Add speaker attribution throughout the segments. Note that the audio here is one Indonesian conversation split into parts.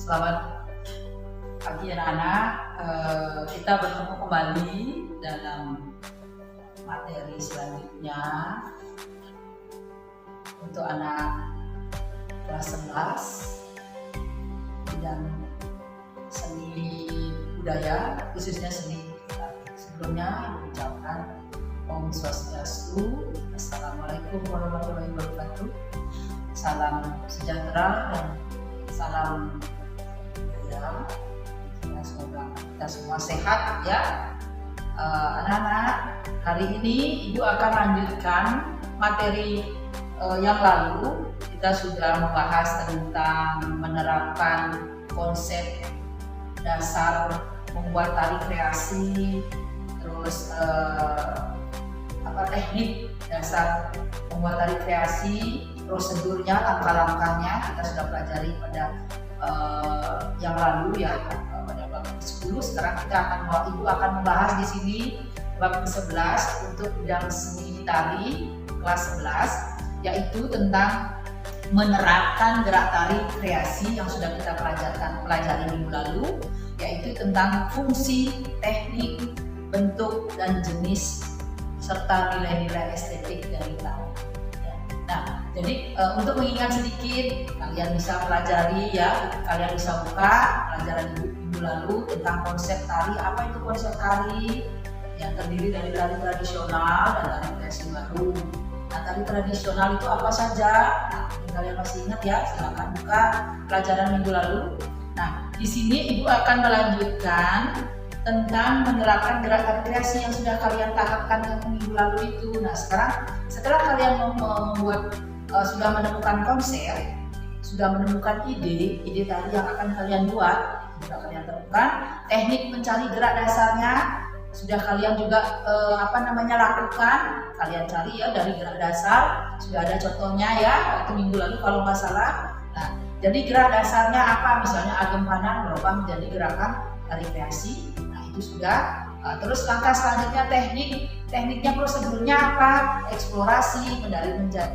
Speaker 1: Selamat pagi anak-anak. Kita bertemu kembali dalam materi selanjutnya untuk anak kelas 11 bidang seni budaya, khususnya seni. Sebelumnya mengucapkan Om Swastiastu, Assalamualaikum warahmatullahi wabarakatuh, salam sejahtera dan salam budaya. Semoga kita semua sehat ya. Anak-anak, hari ini Ibu akan lanjutkan materi yang lalu. Kita sudah membahas tentang menerapkan konsep dasar membuat tari kreasi, terus teknik dasar membuat tari kreasi, prosedurnya, langkah-langkahnya kita sudah pelajari pada yang lalu ya, pada bab 10. Sekarang Ibu akan membahas di sini bab 11 untuk bidang seni tari kelas 11, yaitu tentang menerapkan gerak tari kreasi yang sudah kita pelajari minggu lalu, yaitu tentang fungsi, teknik, bentuk dan jenis serta nilai-nilai estetik dari tari. Nah, jadi untuk mengingat sedikit, kalian bisa pelajari ya, kalian bisa buka pelajaran minggu lalu tentang konsep tari. Apa itu konsep tari? Yang terdiri dari tari tradisional dan tari kreasi baru. Nah, tari tradisional itu apa saja? Nah, kalian masih ingat ya, silakan buka pelajaran minggu lalu. Nah, di sini Ibu akan melanjutkan tentang menerapkan gerak tari kreasi yang sudah kalian tahapkan yang minggu lalu itu. Nah, setelah kalian membuat sudah menemukan konsep, sudah menemukan ide tari yang akan kalian buat, sudah kalian temukan teknik mencari gerak dasarnya, sudah kalian juga lakukan. Kalian cari ya dari gerak dasar, sudah ada contohnya ya waktu minggu lalu kalau nggak salah. Nah, jadi gerak dasarnya apa? Misalnya agempanan berubah menjadi gerakan tari kreasi. Sudah. Terus langkah selanjutnya tekniknya, prosedurnya apa? Eksplorasi,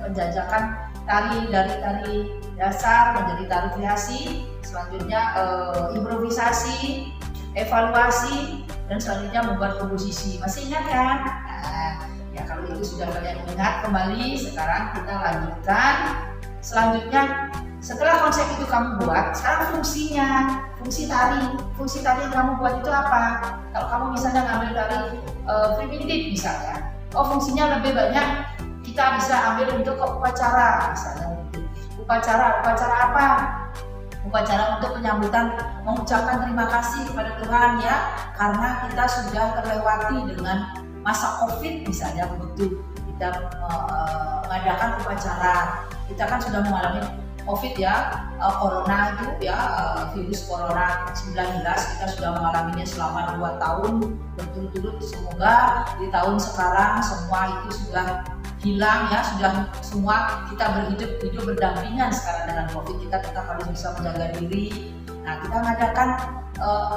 Speaker 1: penjajakan tari dari tari dasar menjadi tari kreasi, selanjutnya improvisasi, evaluasi, dan selanjutnya membuat komposisi. Masih ingat kan? Nah, ya kalau itu sudah kalian ingat kembali, sekarang kita lanjutkan. Selanjutnya, setelah konsep itu kamu buat, sekarang fungsi tari yang kamu buat itu apa? Kalau kamu misalnya ngambil tari primitif misalnya, fungsinya lebih banyak kita bisa ambil untuk upacara misalnya. Upacara apa? Upacara untuk penyambutan, mengucapkan terima kasih kepada Tuhan ya, karena kita sudah terlewati dengan masa COVID misalnya begitu. Kita mengadakan upacara. Kita kan sudah mengalami COVID ya, corona itu ya, virus corona 19 kita sudah mengalaminya selama 2 tahun berturut-turut. Semoga di tahun sekarang semua itu sudah hilang ya, sudah semua kita hidup berdampingan sekarang dengan COVID. Kita tetap harus bisa menjaga diri. Nah, kita mengadakan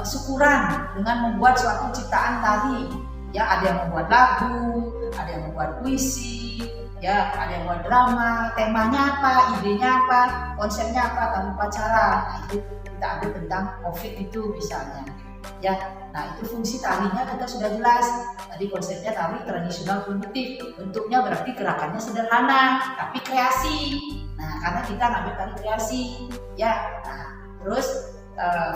Speaker 1: syukuran dengan membuat suatu ciptaan tari ya, ada yang membuat lagu, ada yang membuat puisi ya, ada yang buat drama, temanya apa, idenya apa, konsepnya apa, tari upacara. Nah, itu kita ambil tentang COVID itu misalnya ya. Nah, itu fungsi tarinya kita sudah jelas. Tadi konsepnya tari tradisional primitif, bentuknya berarti gerakannya sederhana tapi kreasi. Nah, karena kita ngambil tari kreasi ya. Nah, terus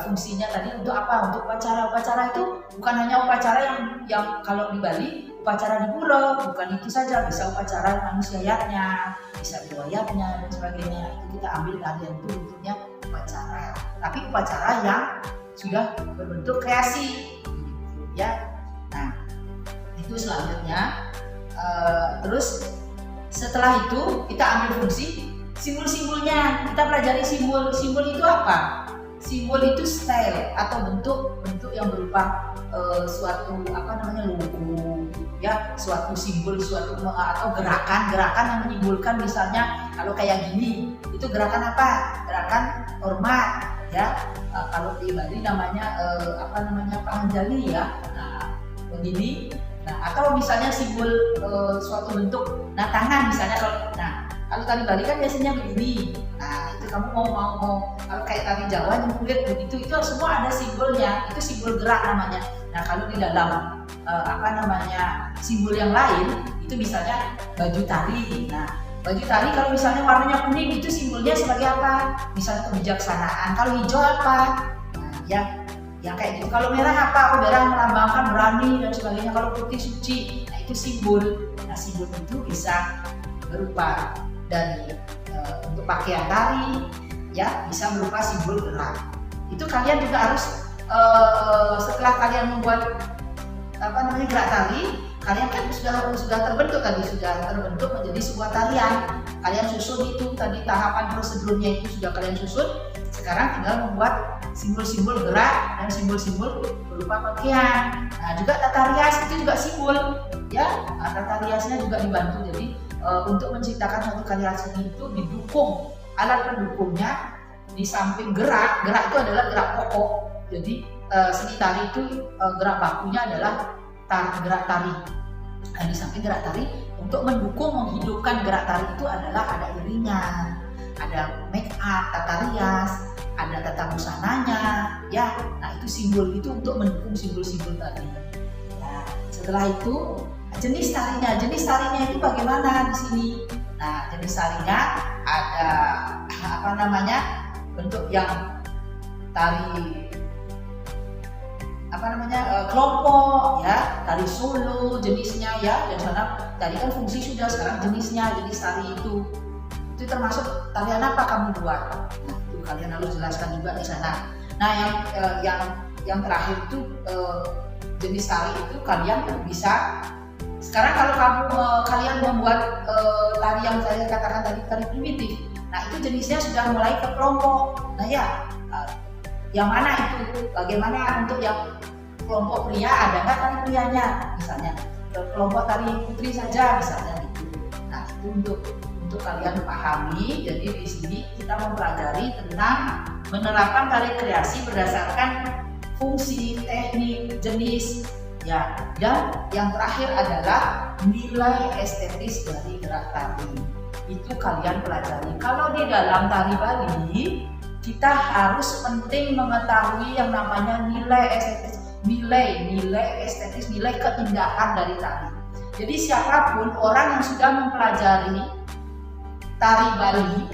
Speaker 1: fungsinya tadi untuk apa? Untuk upacara. Upacara itu bukan hanya upacara yang kalau di Bali upacara di pura, bukan itu saja, bisa upacara manusiaatnya, bisa riwayatnya dan sebagainya. Itu kita ambil tarian itu bentuknya upacara. Tapi upacara yang sudah berbentuk kreasi ya. Nah, itu selanjutnya. Terus setelah itu kita ambil fungsi simbol-simbolnya. Kita pelajari simbol. Simbol itu apa? Simbol itu style atau bentuk yang berupa suatu logo ya, suatu simbol, atau gerakan yang menyimpulkan. Misalnya kalau kayak gini, itu gerakan apa? Gerakan hormat ya. Kalau di Bali namanya panganjali ya. Nah, begini. Nah, atau misalnya simbol suatu bentuk, tangan misalnya. Kalau Kalau tari Bali kan biasanya begini. Nah itu kamu mau kalau kayak tari Jawa nyemplit begitu, itu semua ada simbolnya. Itu simbol gerak namanya. Nah kalau di dalam simbol yang lain itu misalnya baju tari. Nah baju tari kalau misalnya warnanya kuning itu simbolnya sebagai apa? Misalnya kebijaksanaan. Kalau hijau apa? Nah yang kayak gitu. Kalau merah apa? Oh, merah melambangkan berani dan sebagainya. Kalau putih suci. Nah itu simbol. Nah simbol itu bisa berupa dari untuk pakaian tari, ya bisa berupa simbol gerak. Itu kalian juga harus setelah kalian membuat gerak tari, kalian kan sudah terbentuk tadi, sudah terbentuk menjadi sebuah tarian. Kalian susun itu tadi tahapan prosedurnya itu sudah kalian susun. Sekarang tinggal membuat simbol-simbol gerak dan simbol-simbol berupa pakaian. Nah juga tata rias itu juga simbol, ya. Tata riasnya juga dibantu. Jadi untuk menciptakan satu karya seni itu didukung alat pendukungnya di samping gerak itu adalah gerak pokok. Jadi seni tari itu gerak bakunya adalah gerak tari. Nah, di samping gerak tari untuk mendukung menghidupkan gerak tari itu adalah ada iringan, ada make up, tata rias, ada tata busananya, ya. Nah itu simbol itu untuk mendukung simbol-simbol tadi. Nah setelah itu jenis tarinya itu bagaimana di sini? Nah jenis tarinya ada bentuk yang tari kelompok, ya, tari solo jenisnya, ya. Dan sana tadi kan fungsi sudah, sekarang jenisnya, jenis tari itu termasuk tarian apa kamu buat. Nah itu kalian harus jelaskan juga di sana. Nah yang terakhir itu jenis tari itu kalian bisa. Sekarang kalau kalian membuat tari yang saya katakan tadi, tari primitif, nah itu jenisnya sudah mulai ke kelompok. Nah ya, yang mana itu? Bagaimana untuk yang kelompok pria, ada nggak tari prianya? Misalnya kelompok tari putri saja misalnya gitu. Nah itu untuk kalian pahami. Jadi di sini kita mempelajari tentang menerapkan tari kreasi berdasarkan fungsi, teknik, jenis. Ya, dan yang terakhir adalah nilai estetis dari gerak tari. Itu kalian pelajari. Kalau di dalam tari Bali, kita harus penting mengetahui yang namanya nilai estetis, nilai keindahan dari tari. Jadi siapapun orang yang sudah mempelajari tari Bali,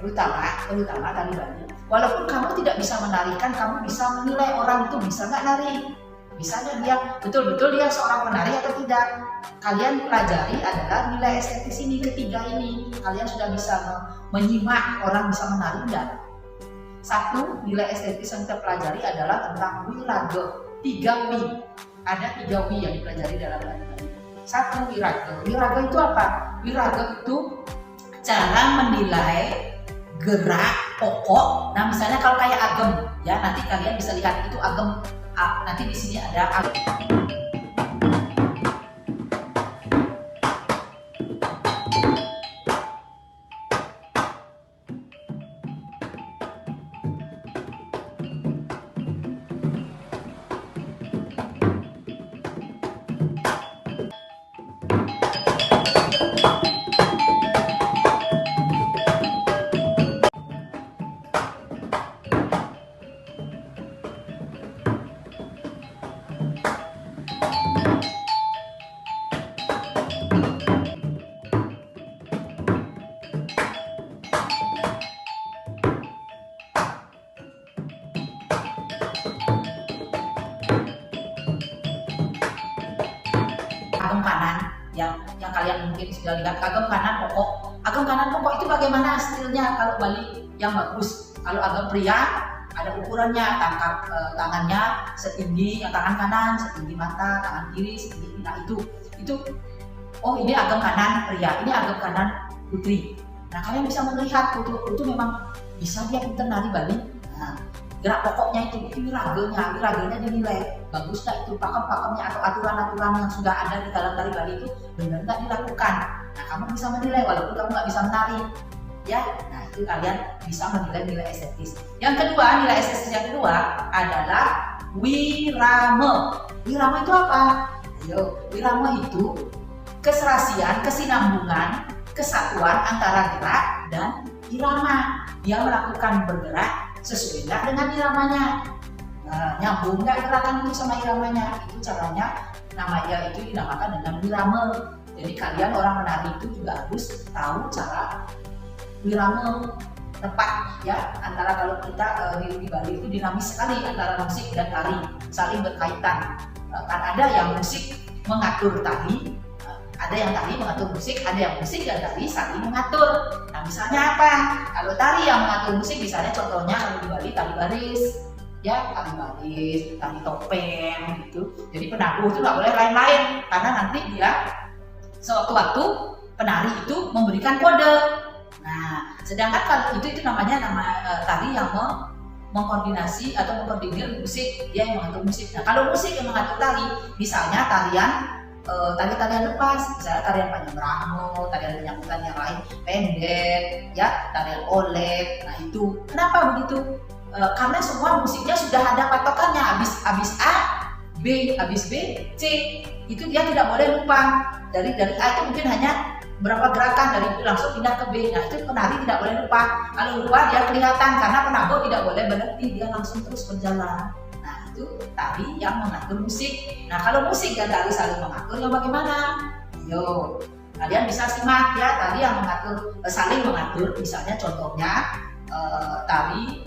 Speaker 1: terutama tari Bali, walaupun kamu tidak bisa menarikan, kamu bisa menilai orang itu bisa nggak nari. Misalnya dia betul-betul dia seorang penari atau tidak. Kalian pelajari adalah nilai estetis ini, ketiga ini. Kalian sudah bisa menyimak orang bisa menari enggak? Satu, nilai estetis yang kita pelajari adalah tentang wiraga. 3 wi. Ada 3 wi yang dipelajari dalam tari. Satu, wiraga. Wiraga itu apa? Wiraga itu cara menilai gerak pokok. Nah misalnya kalau kayak agem, ya nanti kalian bisa lihat itu agem. Nanti di sini ada agem kanan yang kalian mungkin sudah lihat. Agem kanan pokok. Agem kanan pokok itu bagaimana hasilnya kalau Bali yang bagus? Kalau agem pria ada ukurannya, tangannya setinggi yang tangan kanan, setinggi mata, tangan kiri setinggi ini. Nah itu oh ini agem kanan pria, ini agem kanan putri. Nah kalian bisa melihat itu memang bisa dia pintar nari Bali. Nah, gerak pokoknya itu wiraganya dinilai bagus nggak itu, pakem-pakemnya atau aturan-aturan yang sudah ada di dalam tari Bali itu benar nggak dilakukan. Nah kamu bisa menilai walaupun kamu nggak bisa menari, ya. Nah itu kalian bisa menilai nilai estetis. Yang kedua, nilai estetis yang kedua adalah wirama. Wirama itu apa? Ayo, wirama itu keserasian, kesinambungan kesatuan antara gerak dan irama. Dia melakukan bergerak sesuai dengan iramanya. Nyambung nggak gerakan itu sama iramanya? Itu caranya, namanya itu dinamakan dengan wirama. Jadi kalian orang menari itu juga harus tahu cara wirama tepat ya. Antara kalau kita di Bali itu dinamis sekali antara musik dan tari, saling berkaitan. Kan ada yang musik mengatur tari, ada yang tari mengatur musik, ada yang musik dan tari saling mengatur. Nah misalnya apa? Kalau tari yang mengatur musik, misalnya contohnya kalau di Bali tari baris, ya tari baris, tari topeng gitu. Jadi penabuh itu nggak boleh lain-lain, karena nanti dia sewaktu-waktu penari itu memberikan kode. Nah sedangkan kalau itu namanya tari yang mengkoordinasi atau mengkoordinir musik, dia yang mengatur musik. Nah kalau musik yang mengatur tari, misalnya tarian lepas, misalnya tarian panjang ramo, tarian penyambutan yang lain pendek, ya tarian olek. Nah itu kenapa begitu? Karena semua musiknya sudah ada patokannya, habis A, B, habis B, C. Itu dia tidak boleh lupa. Dari A itu mungkin hanya berapa gerakan, dari itu langsung pindah ke B. Nah itu penari tidak boleh lupa. Kalau lupa dia kelihatan, karena penabuh tidak boleh berhenti, dia langsung terus berjalan. Nah itu tari yang mengatur musik. Nah kalau musik dan tari saling mengatur, ya bagaimana? Yo, kalian bisa simak ya, tari yang mengatur, saling mengatur. Misalnya contohnya tari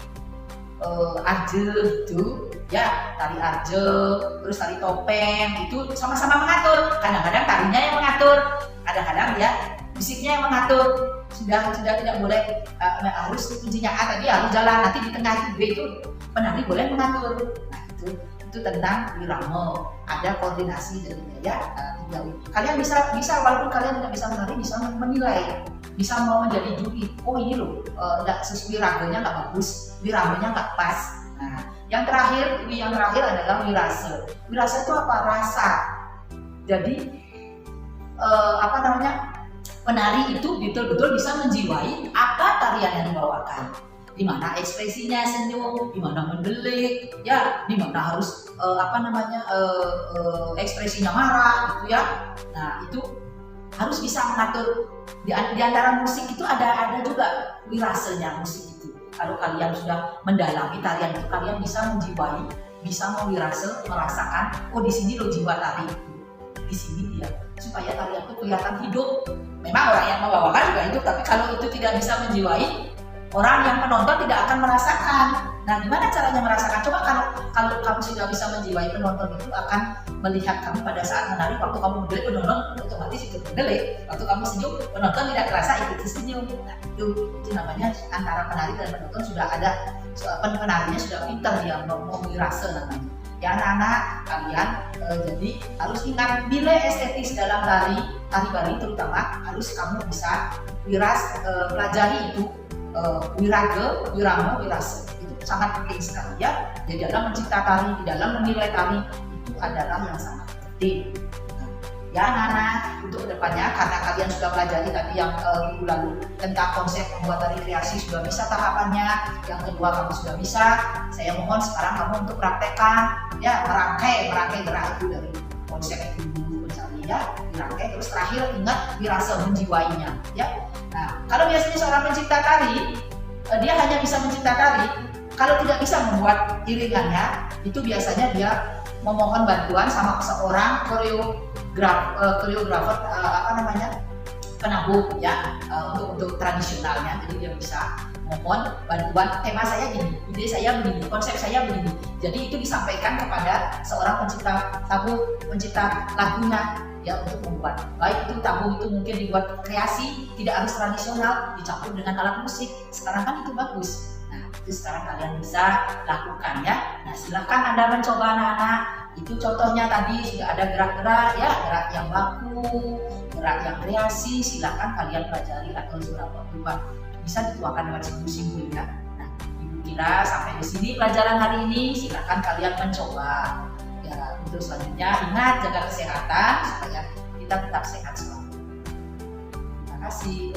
Speaker 1: arje itu ya, tari arje, terus tari topeng itu sama-sama mengatur. Kadang-kadang tarinya yang mengatur, kadang-kadang dia musiknya yang mengatur. Sudah tidak boleh harus kuncinya A tadi harus jalan, nanti di tengah B itu penari boleh mengatur. Nah itu tentang wirama, ada koordinasi dari ya. Kalian bisa walaupun kalian tidak bisa menari, bisa menilai, bisa mau menjadi juri. Oh ini loh, nggak sesuai raganya, nggak bagus, wiramanya nggak pas. Nah yang terakhir adalah wirase. Wirase itu apa? Rasa. Jadi penari itu betul-betul bisa menjiwai apa tarian yang dibawakan. Di mana ekspresinya senyum, di mana mendelik, ya, di mana harus ekspresinya marah, gitu ya. Nah itu harus bisa mengatur. Di antara musik itu ada juga wirasenya musik itu. Kalau kalian sudah mendalami tarian itu, kalian bisa menjiwai, bisa mewirase, merasakan, oh di sini loh jiwa tari, di sini dia, supaya tarian itu kelihatan hidup. Memang orang yang membawakan juga hidup, tapi kalau itu tidak bisa menjiwai, orang yang penonton tidak akan merasakan. Nah, gimana caranya merasakan? Coba kalau kamu sudah bisa menjiwai, penonton itu akan melihat kamu pada saat menari. Waktu kamu mendelik, penonton otomatis ikut mendelik. Waktu kamu senyum, penonton tidak terasa ikut senyum. Nah, itu namanya antara penari dan penonton sudah ada, penarinya sudah pintar, dia mau wirase namanya. Ya anak-anak kalian, jadi harus ingat nilai estetis dalam tari Bali terutama harus kamu bisa pelajari itu. Wirage, wirama, wirase itu sangat penting sekali ya. Di dalam mencipta tari, di dalam menilai tari itu adalah yang sangat penting. Ya anak-anak, untuk kedepannya karena kalian sudah pelajari tadi yang minggu lalu tentang konsep membuat tari kreasi sudah bisa tahapannya, yang kedua kamu sudah bisa, saya mohon sekarang kamu untuk praktekkan ya, merangkai gerak itu dari konsep itu dulu mencari ya, dirangkai, terus terakhir ingat dirasa menjiwainya ya. Nah, kalau biasanya seorang pencipta tari, dia hanya bisa mencipta tari. Kalau tidak bisa membuat iringannya, itu biasanya dia memohon bantuan sama seorang koreografer, penabuh ya, untuk tradisionalnya. Jadi dia bisa mohon bantuan, tema saya gini, ide saya begini, konsep saya begini. Jadi itu disampaikan kepada seorang pencipta lagunya ya, untuk membuat. Baik itu tabuh itu mungkin dibuat kreasi, tidak harus tradisional, dicampur dengan alat musik. Sekarang kan itu bagus. Nah itu sekarang kalian bisa lakukan ya. Nah silahkan Anda mencoba anak-anak. Itu contohnya tadi sudah ada gerak-gerak ya, gerak yang baku, gerak yang kreasi. Silahkan kalian pelajari atau beberapa berubah. Bisa dituangkan lewat simbol-simbol ya. Nah Ibu kira sampai di sini pelajaran hari ini. Silahkan kalian mencoba. Ya, untuk selanjutnya ingat jaga kesehatan supaya kita tetap sehat selalu. Terima kasih.